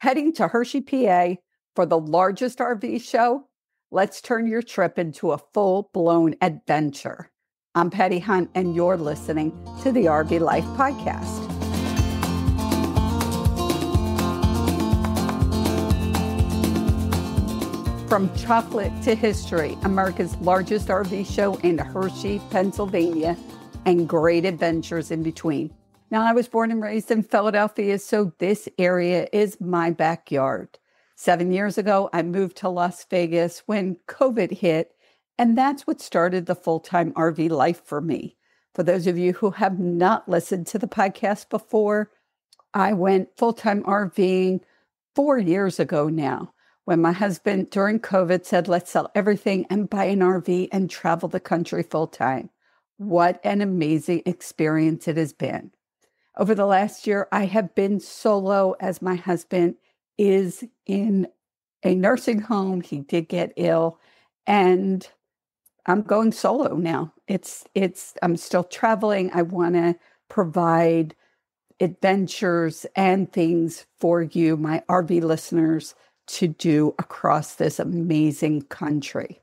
Heading to Hershey, PA for the largest RV show? Let's turn your trip into a full-blown adventure. I'm Patty Hunt, and you're listening to the RV Life Podcast. From chocolate to history, America's largest RV show in Hershey, Pennsylvania, and great adventures in between. Now, I was born and raised in Philadelphia, so this area is my backyard. 7 years ago, I moved to Las Vegas when COVID hit, and that's what started the full-time RV life for me. For those of you who have not listened to the podcast before, I went full-time RVing 4 years ago now, when my husband during COVID said, let's sell everything and buy an RV and travel the country full-time. What an amazing experience it has been. Over the last year, I have been solo as my husband is in a nursing home. He did get ill, and I'm going solo now. I'm still traveling. I want to provide adventures and things for you, my RV listeners, to do across this amazing country.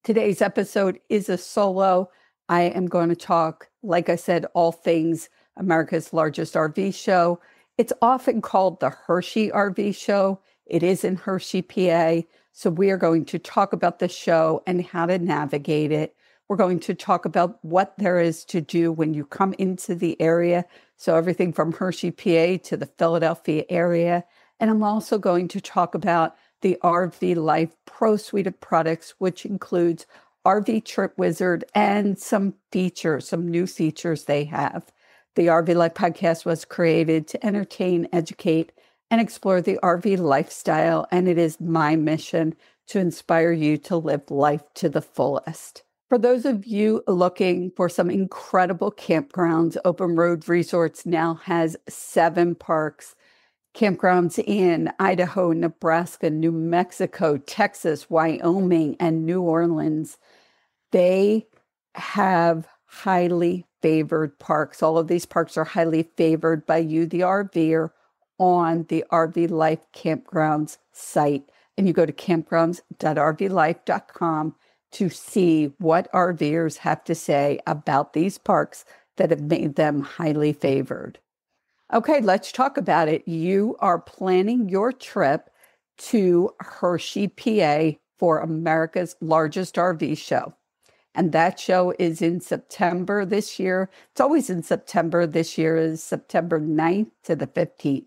Today's episode is a solo. I am going to talk, like I said, all things America's largest RV show. It's often called the Hershey RV show. It is in Hershey, PA. So we are going to talk about the show and how to navigate it. We're going to talk about what there is to do when you come into the area. So everything from Hershey, PA to the Philadelphia area. And I'm also going to talk about the RV Life Pro Suite of products, which includes RV Trip Wizard and some new features they have. The RV Life podcast was created to entertain, educate, and explore the RV lifestyle, and it is my mission to inspire you to live life to the fullest. For those of you looking for some incredible campgrounds, Open Road Resorts now has 7 parks. Campgrounds in Idaho, Nebraska, New Mexico, Texas, Wyoming, and New Orleans. They have highly favored parks. All of these parks are highly favored by you, the RVer, on the RV Life Campgrounds site. And you go to campgrounds.rvlife.com to see what RVers have to say about these parks that have made them highly favored. Okay, let's talk about it. You are planning your trip to Hershey, PA for America's largest RV show. And that show is in September this year. It's always in September. This year is September 9th to the 15th.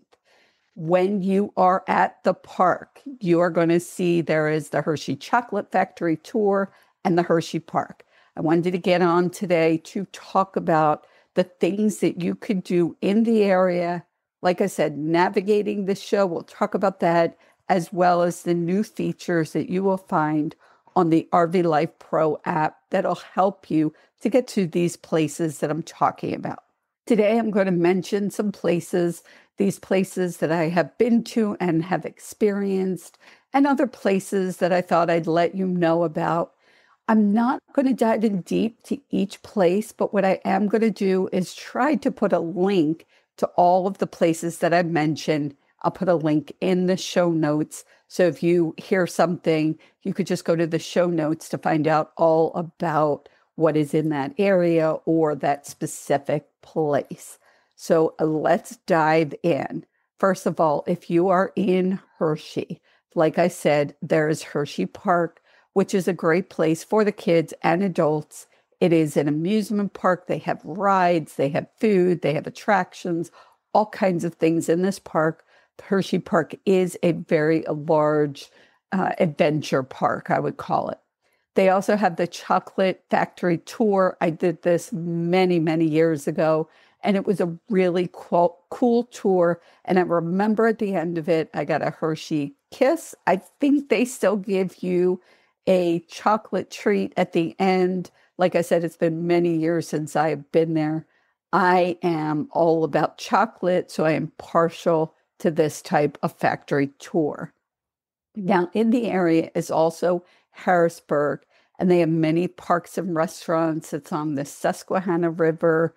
When you are at the park, you are going to see there is the Hershey Chocolate Factory Tour and the Hershey Park. I wanted to get on today to talk about the things that you could do in the area. Like I said, navigating the show, we'll talk about that, as well as the new features that you will find on the RV Life Pro app that'll help you to get to these places that I'm talking about. Today, I'm going to mention some places, these places that I have been to and have experienced, and other places that I thought I'd let you know about. I'm not going to dive in deep to each place, but what I am going to do is try to put a link to all of the places that I mentioned. I'll put a link in the show notes. So if you hear something, you could just go to the show notes to find out all about what is in that area or that specific place. So let's dive in. First of all, if you are in Hershey, like I said, there is Hershey Park, which is a great place for the kids and adults. It is an amusement park. They have rides, they have food, they have attractions, all kinds of things in this park. Hershey Park is a very large adventure park, I would call it. They also have the Chocolate Factory Tour. I did this many, many years ago, and it was a really cool tour. And I remember at the end of it, I got a Hershey Kiss. I think they still give you a chocolate treat at the end. Like I said, it's been many years since I have been there. I am all about chocolate, so I am partial to this type of factory tour. Now, in the area is also Harrisburg, and they have many parks and restaurants. It's on the Susquehanna River.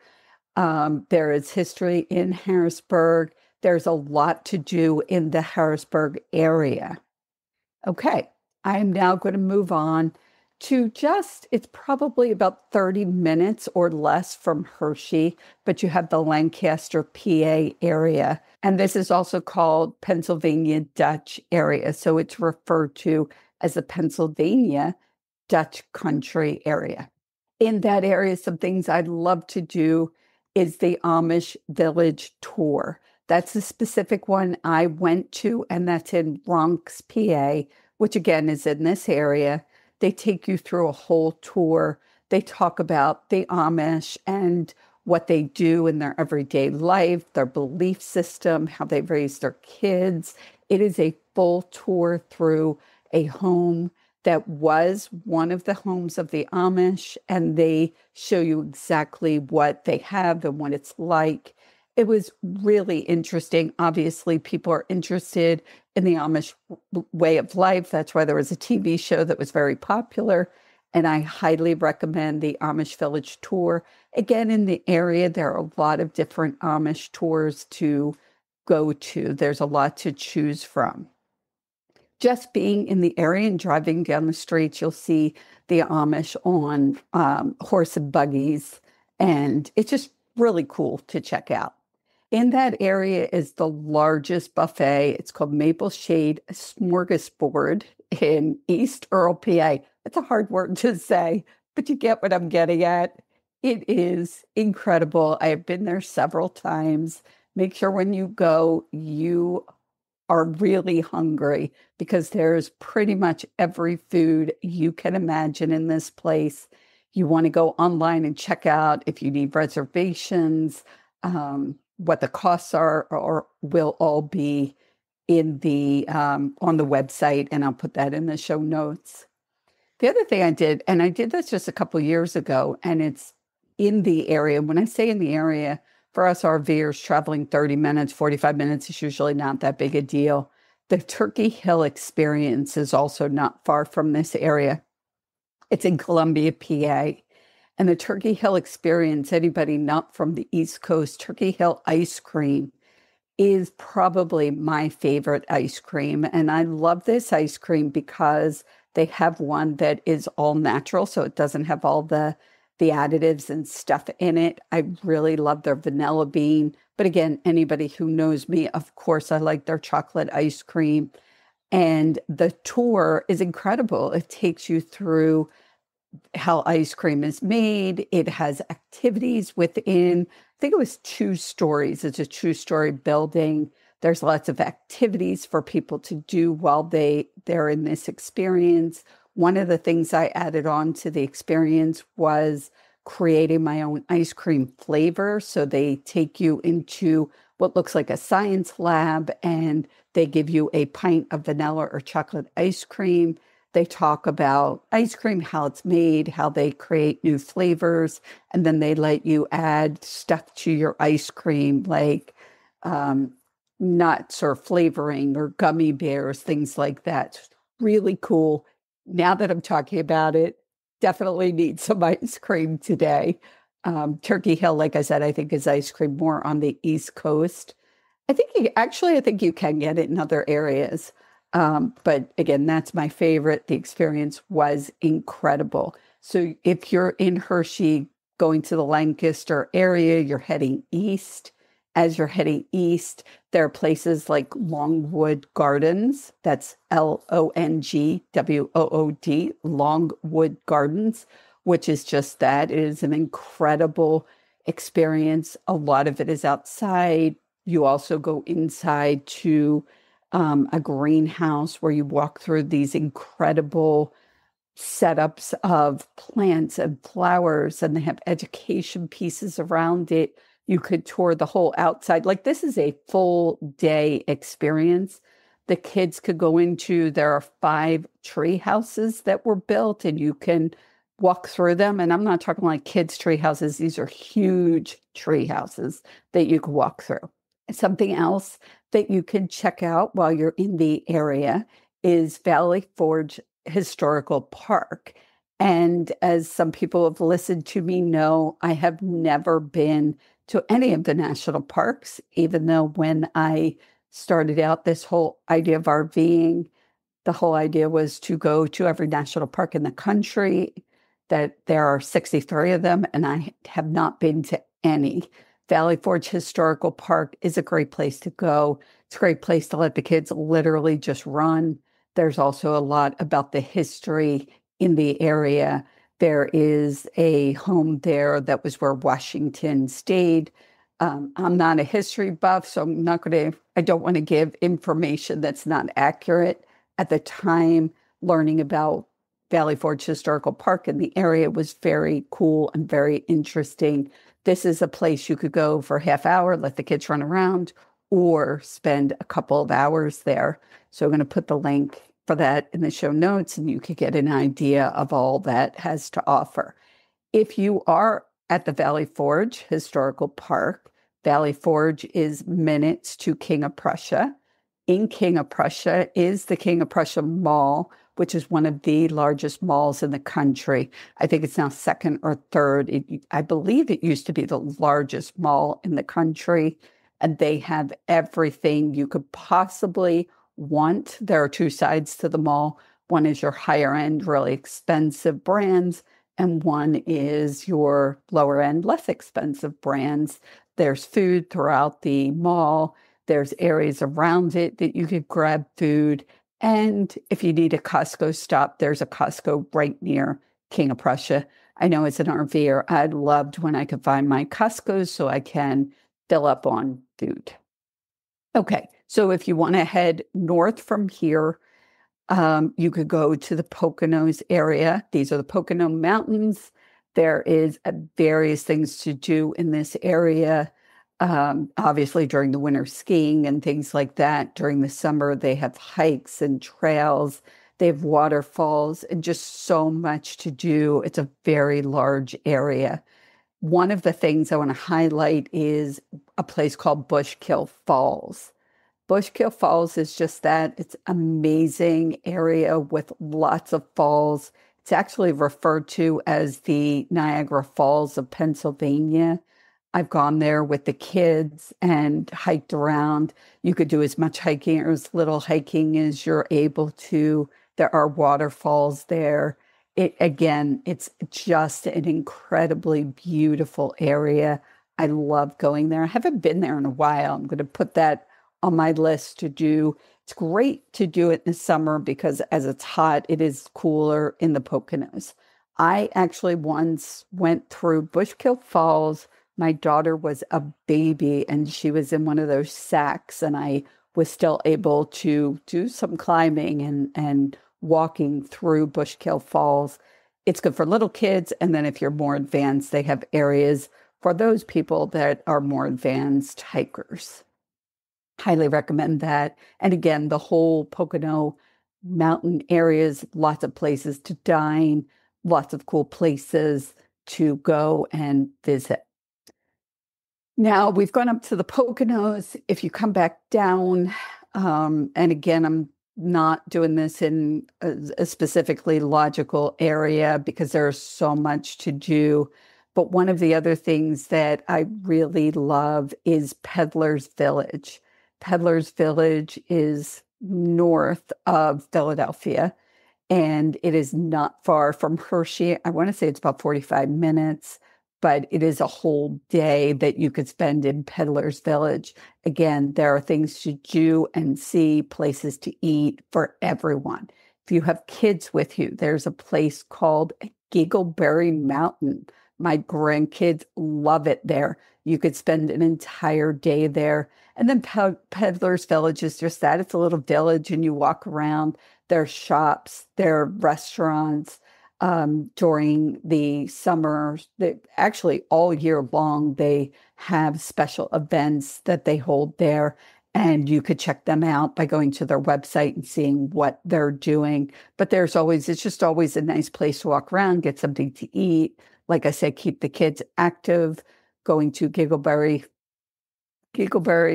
There is history in Harrisburg. There's a lot to do in the Harrisburg area. Okay, I'm now going to move on to it's probably about 30 minutes or less from Hershey, but you have the Lancaster, PA area. And this is also called Pennsylvania Dutch area. So it's referred to as the Pennsylvania Dutch country area. In that area, some things I'd love to do is the Amish Village Tour. That's the specific one I went to, and that's in Bronx, PA, which again is in this area. They take you through a whole tour. They talk about the Amish and what they do in their everyday life, their belief system, how they raise their kids. It is a full tour through a home that was one of the homes of the Amish, and they show you exactly what they have and what it's like. It was really interesting. Obviously, people are interested in the Amish way of life. That's why there was a TV show that was very popular, and I highly recommend the Amish Village Tour. Again, in the area, there are a lot of different Amish tours to go to. There's a lot to choose from. Just being in the area and driving down the streets, you'll see the Amish on horse and buggies, and it's just really cool to check out. In that area is the largest buffet. It's called Maple Shade Smorgasbord in East Earl, PA. It's a hard word to say, but you get what I'm getting at. It is incredible. I have been there several times. Make sure when you go, you are really hungry because there's pretty much every food you can imagine in this place. You want to go online and check out if you need reservations, what the costs are, or will all be in the on the website, and I'll put that in the show notes. The other thing I did, and I did this just a couple years ago, and it's in the area. When I say in the area, for us RVers traveling 30 minutes, 45 minutes is usually not that big a deal. The Turkey Hill Experience is also not far from this area. It's in Columbia, PA. And the Turkey Hill Experience, anybody not from the East Coast, Turkey Hill ice cream is probably my favorite ice cream. And I love this ice cream because they have one that is all natural, so it doesn't have all the additives and stuff in it. I really love their vanilla bean. But again, anybody who knows me, of course, I like their chocolate ice cream. And the tour is incredible. It takes you through how ice cream is made. It has activities within, I think it was 2 stories. It's a 2-story building. There's lots of activities for people to do while they're in this experience. One of the things I added on to the experience was creating my own ice cream flavor. So they take you into what looks like a science lab, and they give you a pint of vanilla or chocolate ice cream. They talk about ice cream, how it's made, how they create new flavors, and then they let you add stuff to your ice cream like nuts or flavoring or gummy bears, things like that. Really cool. Now that I'm talking about it, definitely need some ice cream today. Turkey Hill, like I said, I think is ice cream more on the East Coast. I think you can get it in other areas. But again, that's my favorite. The experience was incredible. So if you're in Hershey, going to the Lancaster area, you're heading east. As you're heading east, there are places like Longwood Gardens. That's Longwood, Longwood Gardens, which is just that. It is an incredible experience. A lot of it is outside. You also go inside to a greenhouse where you walk through these incredible setups of plants and flowers, and they have education pieces around it. You could tour the whole outside. Like, this is a full day experience. The kids could go into, there are 5 tree houses that were built, and you can walk through them. And I'm not talking like kids' tree houses. These are huge tree houses that you can walk through. Something else that you can check out while you're in the area is Valley Forge Historical Park. And as some people have listened to me know, I have never been to any of the national parks, even though when I started out this whole idea of RVing, the whole idea was to go to every national park in the country, that there are 63 of them, and I have not been to any. Valley Forge Historical Park is a great place to go. It's a great place to let the kids literally just run. There's also a lot about the history in the area. There is a home there that was where Washington stayed. I'm not a history buff, so I don't want to give information that's not accurate. At the time, learning about Valley Forge Historical Park in the area was very cool and very interesting. This is a place you could go for a half hour, let the kids run around, or spend a couple of hours there. So I'm going to put the link for that in the show notes, and you could get an idea of all that has to offer. If you are at the Valley Forge Historical Park, Valley Forge is minutes to King of Prussia. In King of Prussia is the King of Prussia Mall, which is one of the largest malls in the country. I think it's now second or third. I believe it used to be the largest mall in the country, and they have everything you could possibly want. There are two sides to the mall. One is your higher end, really expensive brands, and one is your lower end, less expensive brands. There's food throughout the mall. There's areas around it that you could grab food. And if you need a Costco stop, there's a Costco right near King of Prussia. I know as an RVer, I loved when I could find my Costco's so I can fill up on food. Okay, so if you want to head north from here, you could go to the Poconos area. These are the Pocono Mountains. There is various things to do in this area. Obviously, during the winter, skiing and things like that. During the summer, they have hikes and trails. They have waterfalls and just so much to do. It's a very large area. One of the things I want to highlight is a place called Bushkill Falls. Bushkill Falls is just that. It's an amazing area with lots of falls. It's actually referred to as the Niagara Falls of Pennsylvania. I've gone there with the kids and hiked around. You could do as much hiking or as little hiking as you're able to. There are waterfalls there. It's just an incredibly beautiful area. I love going there. I haven't been there in a while. I'm going to put that on my list to do. It's great to do it in the summer because as it's hot, it is cooler in the Poconos. I actually once went through Bushkill Falls. My daughter was a baby and she was in one of those sacks, and I was still able to do some climbing and walking through Bushkill Falls. It's good for little kids. And then if you're more advanced, they have areas for those people that are more advanced hikers. Highly recommend that. And again, the whole Pocono mountain areas, lots of places to dine, lots of cool places to go and visit. Now we've gone up to the Poconos. If you come back down, and again, I'm not doing this in a specifically logical area because there's so much to do. But one of the other things that I really love is Peddler's Village. Peddler's Village is north of Philadelphia, and it is not far from Hershey. I want to say it's about 45 minutes, but it is a whole day that you could spend in Peddler's Village. Again, there are things to do and see, places to eat for everyone. If you have kids with you, there's a place called Giggleberry Mountain. My grandkids love it there. You could spend an entire day there. And then Peddler's Village is just that. It's a little village and you walk around. There are shops, there are restaurants. During the summer, actually all year long, they have special events that they hold there. And you could check them out by going to their website and seeing what they're doing. But it's just always a nice place to walk around, get something to eat. Like I said, keep the kids active. Going to Giggleberry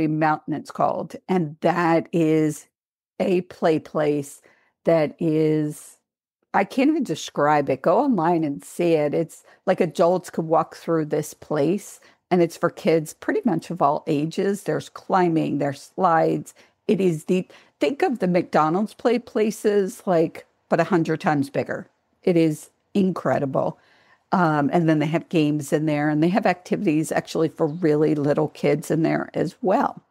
Mountain, it's called. And that is a play place that is, I can't even describe it. Go online and see it. It's like adults could walk through this place and it's for kids pretty much of all ages. There's climbing, there's slides. It is deep. Think of the McDonald's play places, like, but 100 times bigger. It is incredible. And then they have games in there, and they have activities actually for really little kids in there as well.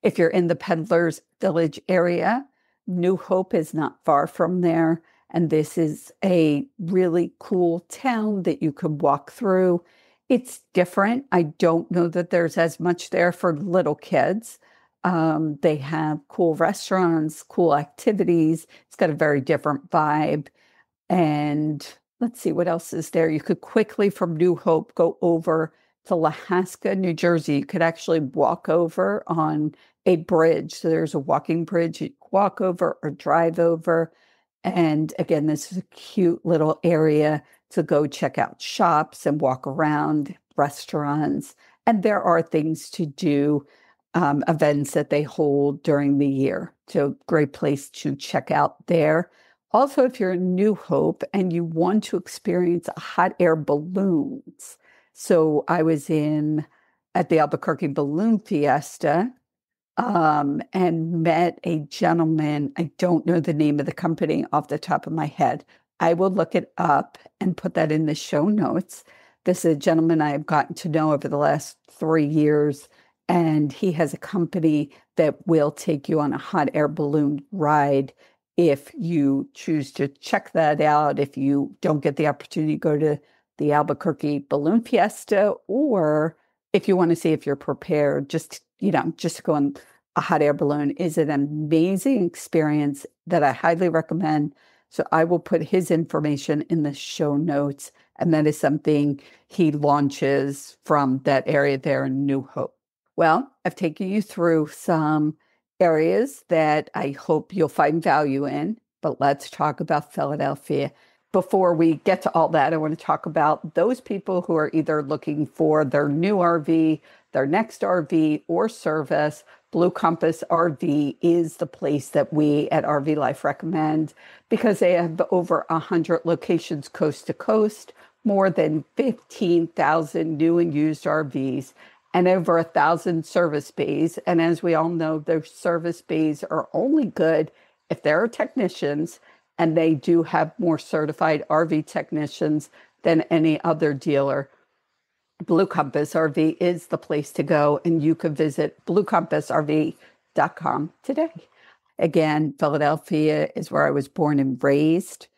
If you're in the Peddlers Village area, New Hope is not far from there. And this is a really cool town that you could walk through. It's different. I don't know that there's as much there for little kids. They have cool restaurants, cool activities. It's got a very different vibe. And let's see what else is there. You could quickly from New Hope go over to Lahaska, New Jersey. You could actually walk over on a bridge. So there's a walking bridge you walk over or drive over. And again, this is a cute little area to go check out shops and walk around, restaurants. And there are things to do, events that they hold during the year. So great place to check out there. Also, if you're in New Hope and you want to experience hot air balloons. So I was at the Albuquerque Balloon Fiesta, and met a gentleman. I don't know the name of the company off the top of my head. I will look it up and put that in the show notes. This is a gentleman I have gotten to know over the last 3 years, and he has a company that will take you on a hot air balloon ride if you choose to check that out, if you don't get the opportunity to go to the Albuquerque Balloon Fiesta, or if you want to see if you're prepared, just to go on a hot air balloon is an amazing experience that I highly recommend. So I will put his information in the show notes, and that is something he launches from that area there in New Hope. Well, I've taken you through some areas that I hope you'll find value in, but let's talk about Philadelphia. Before we get to all that, I want to talk about those people who are either looking for their new RV, their next RV, or service. Blue Compass RV is the place that we at RV Life recommend because they have over 100 locations coast to coast, more than 15,000 new and used RVs, and over 1,000 service bays. And as we all know, those service bays are only good if there are technicians, and they do have more certified RV technicians than any other dealer. Blue Compass RV is the place to go, and you can visit bluecompassrv.com today. Again, Philadelphia is where I was born and raised.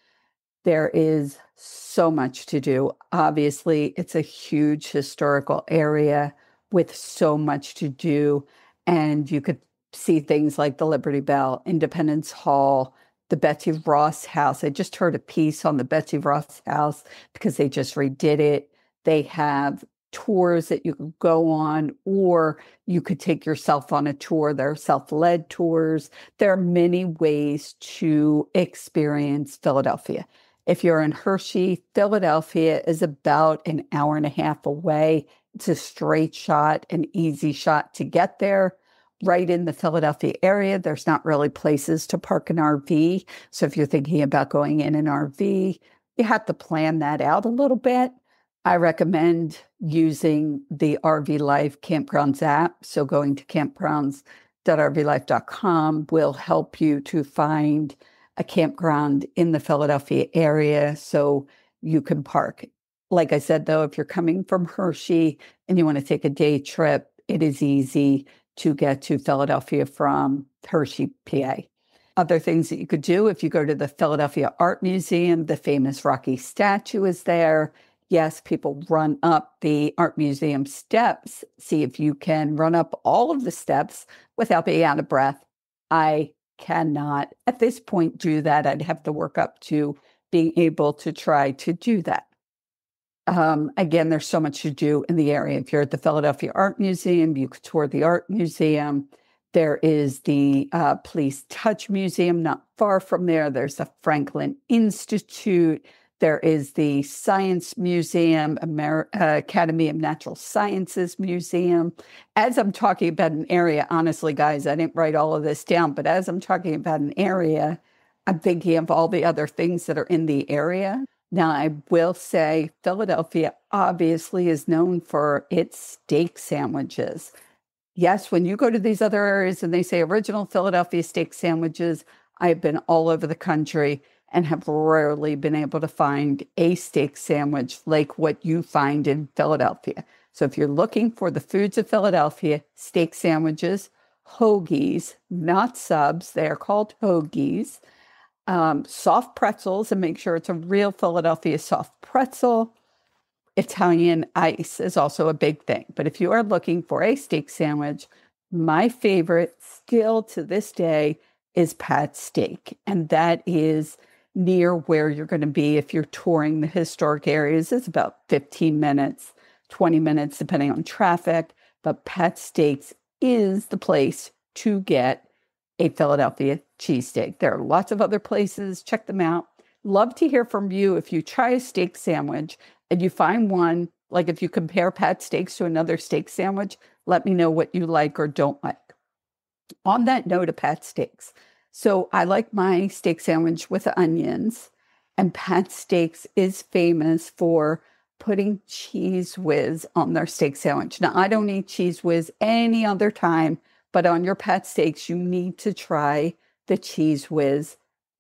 There is so much to do. Obviously, it's a huge historical area with so much to do, and you could see things like the Liberty Bell, Independence Hall, the Betsy Ross House. I just heard a piece on the Betsy Ross House because they just redid it. They have tours that you can go on, or you could take yourself on a tour. There are self-led tours. There are many ways to experience Philadelphia. If you're in Hershey, Philadelphia is about an hour and a half away. It's a straight shot, an easy shot to get there. Right in the Philadelphia area, there's not really places to park an RV. So if you're thinking about going in an RV, you have to plan that out a little bit. I recommend using the RV Life Campgrounds app. So going to campgrounds.rvlife.com will help you to find a campground in the Philadelphia area so you can park. Like I said, though, if you're coming from Hershey and you want to take a day trip, it is easy to get to Philadelphia from Hershey, PA. Other things that you could do, if you go to the Philadelphia Art Museum, the famous Rocky statue is there. Yes, people run up the art museum steps. See if you can run up all of the steps without being out of breath. I cannot, at this point, do that. I'd have to work up to being able to try to do that. Again, there's so much to do in the area. If you're at the Philadelphia Art Museum, you could tour the art museum. There is the Police Touch Museum not far from there. There's the Franklin Institute. There is the Science Museum, Academy of Natural Sciences Museum. As I'm talking about an area, honestly, guys, I didn't write all of this down, but as I'm talking about an area, I'm thinking of all the other things that are in the area. Now, I will say Philadelphia obviously is known for its steak sandwiches. Yes, when you go to these other areas and they say original Philadelphia steak sandwiches, I've been all over the country and have rarely been able to find a steak sandwich like what you find in Philadelphia. So if you're looking for the foods of Philadelphia, steak sandwiches, hoagies, not subs, they are called hoagies, soft pretzels, and make sure it's a real Philadelphia soft pretzel. Italian ice is also a big thing. But if you are looking for a steak sandwich, my favorite still to this day is Pat's Steak. And that is near where you're going to be if you're touring the historic areas. It's about 15 minutes, 20 minutes, depending on traffic. But Pat's Steaks is the place to get a Philadelphia cheesesteak. There are lots of other places. Check them out. Love to hear from you if you try a steak sandwich and you find one, like if you compare Pat's Steaks to another steak sandwich, let me know what you like or don't like. On that note of Pat's Steaks, so I like my steak sandwich with onions, and Pat's Steaks is famous for putting Cheese Whiz on their steak sandwich. Now, I don't eat Cheese Whiz any other time, but on your Pat's Steaks, you need to try the Cheese Whiz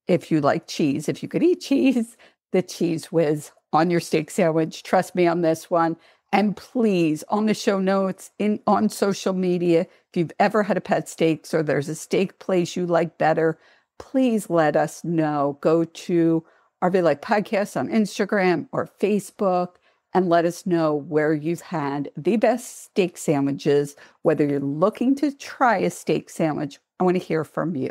if you like cheese. If you could eat cheese, the Cheese Whiz on your steak sandwich. Trust me on this one. And please, on the show notes, on social media, if you've ever had a Pat's Steaks or there's a steak place you like better, please let us know. Go to RV Like Podcast on Instagram or Facebook and let us know where you've had the best steak sandwiches. Whether you're looking to try a steak sandwich, I want to hear from you.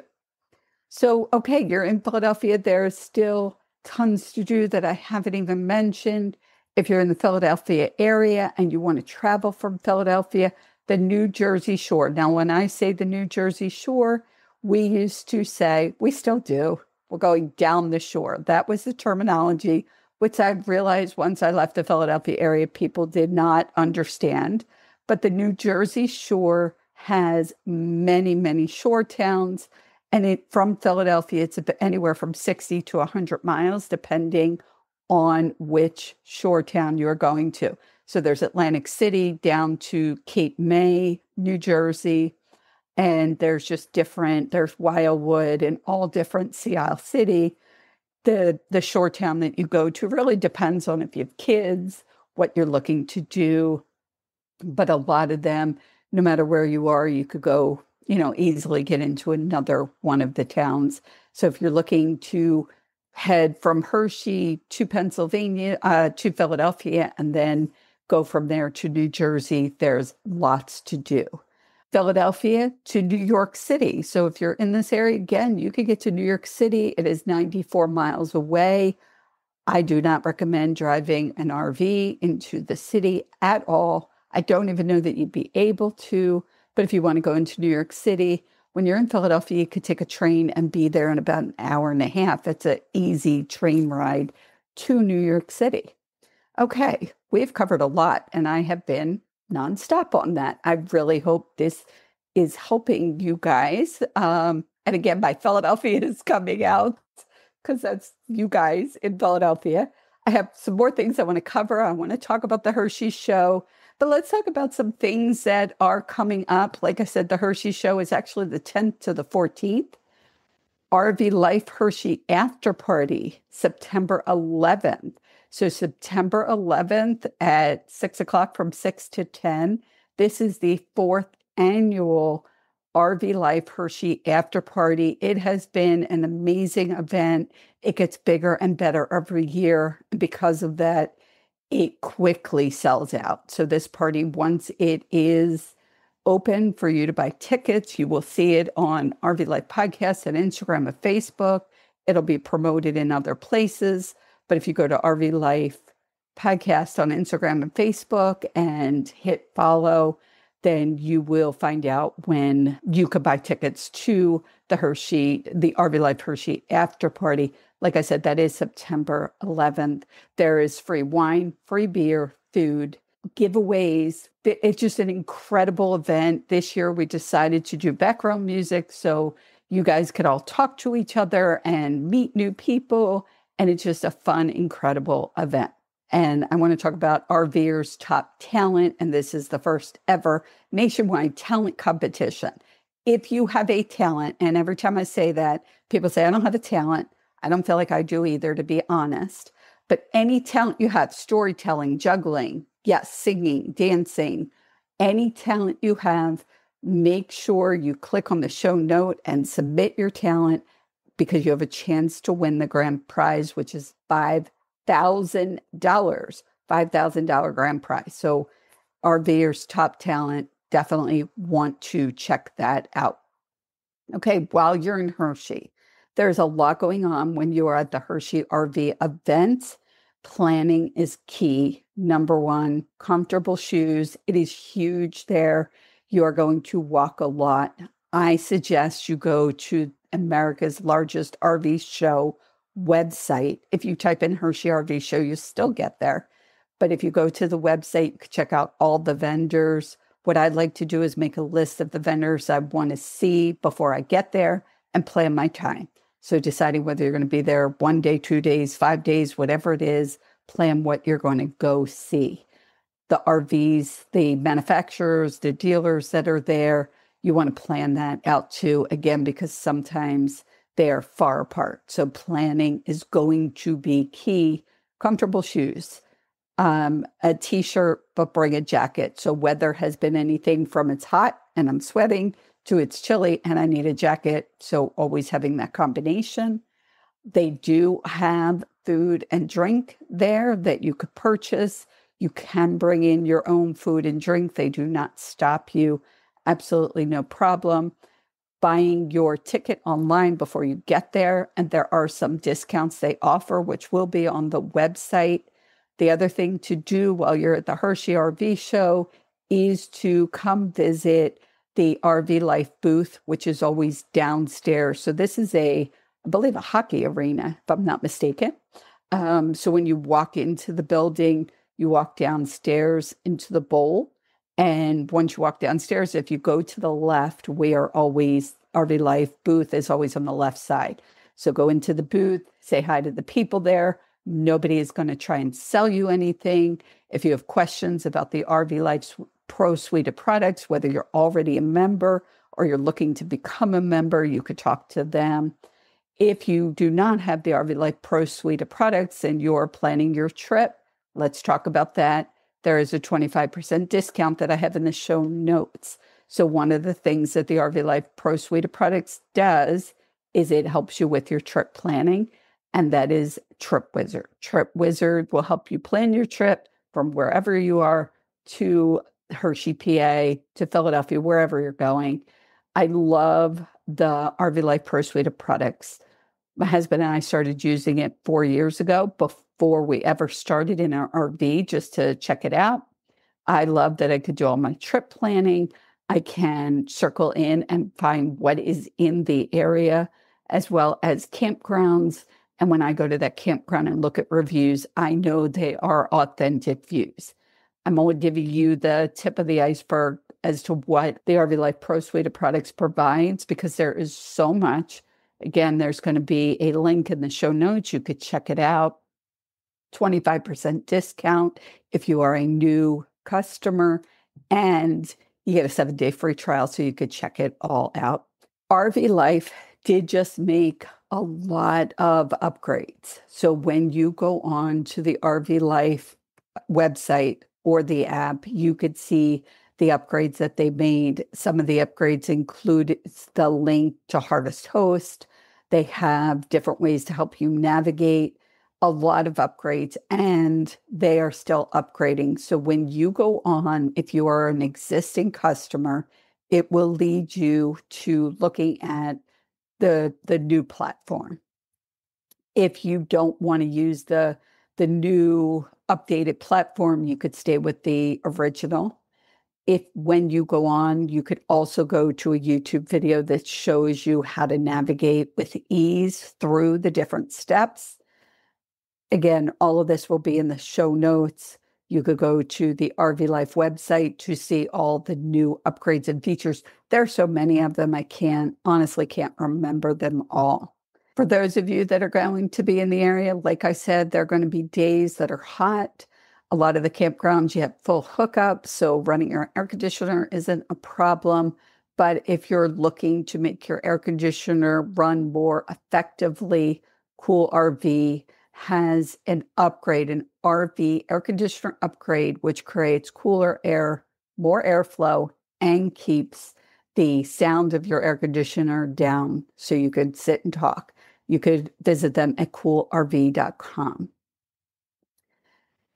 So, okay, you're in Philadelphia. There's still tons to do that I haven't even mentioned. If you're in the Philadelphia area and you want to travel from Philadelphia, the New Jersey Shore. Now, when I say the New Jersey Shore, we used to say, we still do, we're going down the shore. That was the terminology, which I realized once I left the Philadelphia area, people did not understand. But the New Jersey Shore has many, many shore towns. And from Philadelphia, it's anywhere from 60 to 100 miles, depending on which shore town you're going to. So there's Atlantic City down to Cape May, New Jersey, and there's just different, there's Wildwood and all different Sea City. The shore town that you go to really depends on if you have kids, what you're looking to do. But a lot of them, no matter where you are, you could go, easily get into another one of the towns. So if you're looking to head from Hershey to Pennsylvania, to Philadelphia, and then go from there to New Jersey, there's lots to do. Philadelphia to New York City. So if you're in this area, again, you could get to New York City. It is 94 miles away. I do not recommend driving an RV into the city at all. I don't even know that you'd be able to, but if you want to go into New York City, when you're in Philadelphia, you could take a train and be there in about an hour and a half. It's an easy train ride to New York City. Okay, we've covered a lot, and I have been nonstop on that. I really hope this is helping you guys. And again, my Philadelphia is coming out because that's you guys in Philadelphia. I have some more things I want to cover. I want to talk about the Hershey show. But let's talk about some things that are coming up. Like I said, the Hershey show is actually the 10th to the 14th. RV Life Hershey After Party, September 11th. So September 11th at 6 o'clock from 6 to 10. This is the 4th annual RV Life Hershey After Party. It has been an amazing event. It gets bigger and better every year. Because of that, it quickly sells out. So this party, once it is open for you to buy tickets, you will see it on RV Life Podcast and Instagram and Facebook. It'll be promoted in other places. But if you go to RV Life Podcast on Instagram and Facebook and hit follow, then you will find out when you could buy tickets to the RV Life Hershey After Party. Like I said, that is September 11th. There is free wine, free beer, food, giveaways. It's just an incredible event. This year, we decided to do background music so you guys could all talk to each other and meet new people And it's just a fun, incredible event. And I want to talk about RVers Top Talent. And this is the first ever nationwide talent competition. If you have a talent, and every time I say that, people say, I don't have a talent. I don't feel like I do either, to be honest. But any talent you have, storytelling, juggling, yes, singing, dancing, any talent you have, make sure you click on the show note and submit your talent, because you have a chance to win the grand prize, which is $5,000 grand prize. So RVers Top Talent, definitely want to check that out. Okay, while you're in Hershey, there's a lot going on when you are at the Hershey RV event. Planning is key. Number one, comfortable shoes. It is huge there. You are going to walk a lot. I suggest you go to America's largest RV show website. If you type in Hershey RV show, you still get there. But if you go to the website, you can check out all the vendors. What I'd like to do is make a list of the vendors I want to see before I get there and plan my time. So deciding whether you're going to be there 1 day, 2 days, 5 days, whatever it is, plan what you're going to go see. The RVs, the manufacturers, the dealers that are there, you want to plan that out too, again, because sometimes they are far apart. So planning is going to be key. Comfortable shoes, a t-shirt, but bring a jacket. So weather has been anything from it's hot and I'm sweating to it's chilly and I need a jacket. So always having that combination. They do have food and drink there that you could purchase. You can bring in your own food and drink. They do not stop you. Absolutely no problem. Buying your ticket online before you get there. And there are some discounts they offer, which will be on the website. The other thing to do while you're at the Hershey RV show is to come visit the RV Life booth, which is always downstairs. So this is I believe, a hockey arena, if I'm not mistaken. So when you walk into the building, you walk downstairs into the bowl. And once you walk downstairs, if you go to the left, RV Life booth is always on the left side. So go into the booth, say hi to the people there. Nobody is going to try and sell you anything. If you have questions about the RV Life Pro suite of products, whether you're already a member or you're looking to become a member, you could talk to them. If you do not have the RV Life Pro suite of products and you're planning your trip, let's talk about that. There is a 25% discount that I have in the show notes. So one of the things that the RV Life Pro suite of products does is it helps you with your trip planning, and that is Trip Wizard. Trip Wizard will help you plan your trip from wherever you are to Hershey, PA, to Philadelphia, wherever you're going. I love the RV Life Pro suite of products. My husband and I started using it 4 years ago before we ever started in our RV, just to check it out. I love that I could do all my trip planning. I can circle in and find what is in the area, as well as campgrounds. And when I go to that campground and look at reviews, I know they are authentic views. I'm only giving you the tip of the iceberg as to what the RV Life Pro suite of products provides, because there is so much. Again, there's going to be a link in the show notes. You could check it out. 25% discount if you are a new customer, and you get a 7-day free trial so you could check it all out. RV Life did just make a lot of upgrades. So when you go on to the RV Life website or the app, you could see the upgrades that they made. Some of the upgrades include the link to Harvest Host. They have different ways to help you navigate. A lot of upgrades, and they are still upgrading. So when you go on, if you are an existing customer, it will lead you to looking at the new platform. If you don't want to use the new updated platform, you could stay with the original. When you go on, you could also go to a YouTube video that shows you how to navigate with ease through the different steps. Again, all of this will be in the show notes. You could go to the RV Life website to see all the new upgrades and features. There are so many of them, I honestly can't remember them all. For those of you that are going to be in the area, like I said, there are going to be days that are hot. A lot of the campgrounds, you have full hookup, so running your air conditioner isn't a problem. But if you're looking to make your air conditioner run more effectively, Cool RV has an upgrade, an RV air conditioner upgrade, which creates cooler air, more airflow, and keeps the sound of your air conditioner down so you could sit and talk. You could visit them at coolrv.com.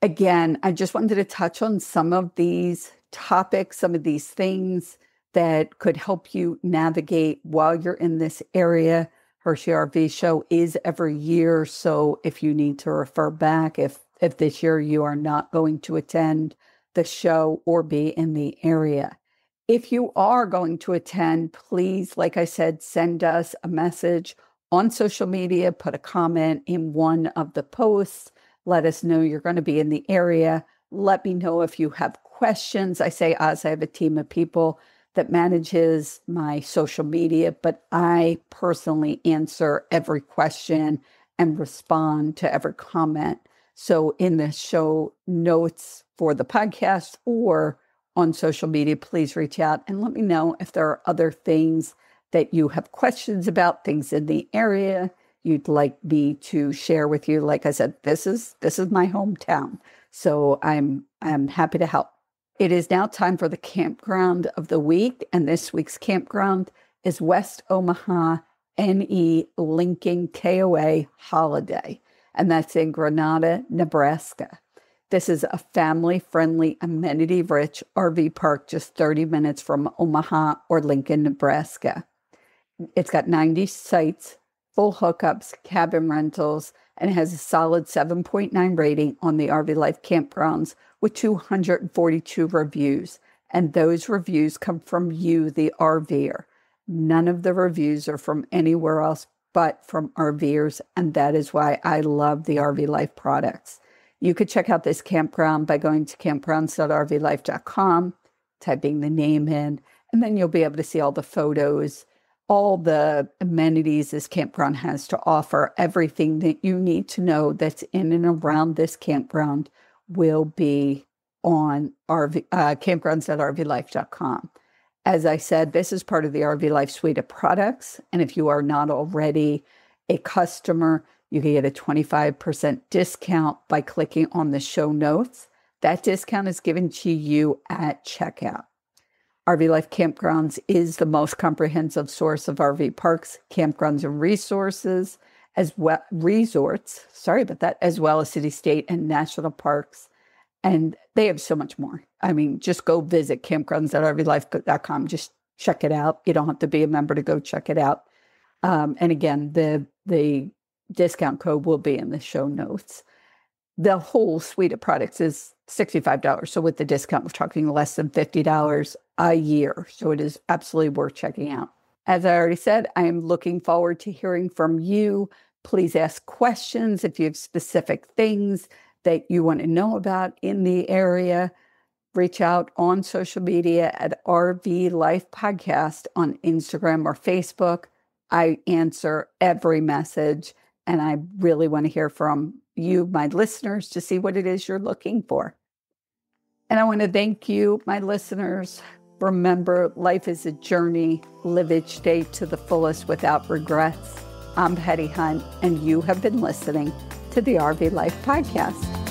Again, I just wanted to touch on some of these topics, some of these things that could help you navigate while you're in this area. Hershey RV show is every year, so if you need to refer back, if this year you are not going to attend the show or be in the area. If you are going to attend, please, like I said, send us a message on social media, put a comment in one of the posts. Let us know you're going to be in the area. Let me know if you have questions. I say us, I have a team of people that manages my social media, but I personally answer every question and respond to every comment. So in the show notes for the podcast or on social media, please reach out and let me know if there are other things that you have questions about, things in the area you'd like me to share with you. Like I said, this is my hometown, so I'm happy to help. It is now time for the campground of the week, and this week's campground is West Omaha NE Lincoln KOA Holiday, and that's in Granada, Nebraska. This is a family-friendly, amenity-rich RV park just 30 minutes from Omaha or Lincoln, Nebraska. It's got 90 sites, full hookups, cabin rentals, and it has a solid 7.9 rating on the RV Life Campgrounds with 242 reviews. And those reviews come from you, the RVer. None of the reviews are from anywhere else but from RVers, and that is why I love the RV Life products. You could check out this campground by going to campgrounds.rvlife.com, typing the name in, and then you'll be able to see all the photos, all the amenities this campground has to offer. Everything that you need to know that's in and around this campground will be on campgrounds.rvlife.com. As I said, this is part of the RV Life suite of products, and if you are not already a customer, you can get a 25% discount by clicking on the show notes. That discount is given to you at checkout. RV Life Campgrounds is the most comprehensive source of RV parks, campgrounds, and resources, as well resorts. Sorry about that, as well as city, state, and national parks. And they have so much more. I mean, just go visit campgrounds.rvlife.com. Just check it out. You don't have to be a member to go check it out. And again, the discount code will be in the show notes. The whole suite of products is $65. So with the discount, we're talking less than $50 a year. So it is absolutely worth checking out. As I already said, I am looking forward to hearing from you. Please ask questions if you have specific things that you want to know about in the area. Reach out on social media at RV Life Podcast on Instagram or Facebook. I answer every message, and I really want to hear from you, my listeners, to see what it is you're looking for. And I want to thank you, my listeners. Remember, life is a journey. Live each day to the fullest without regrets. I'm Patty Hunt, and you have been listening to the RV Life Podcast.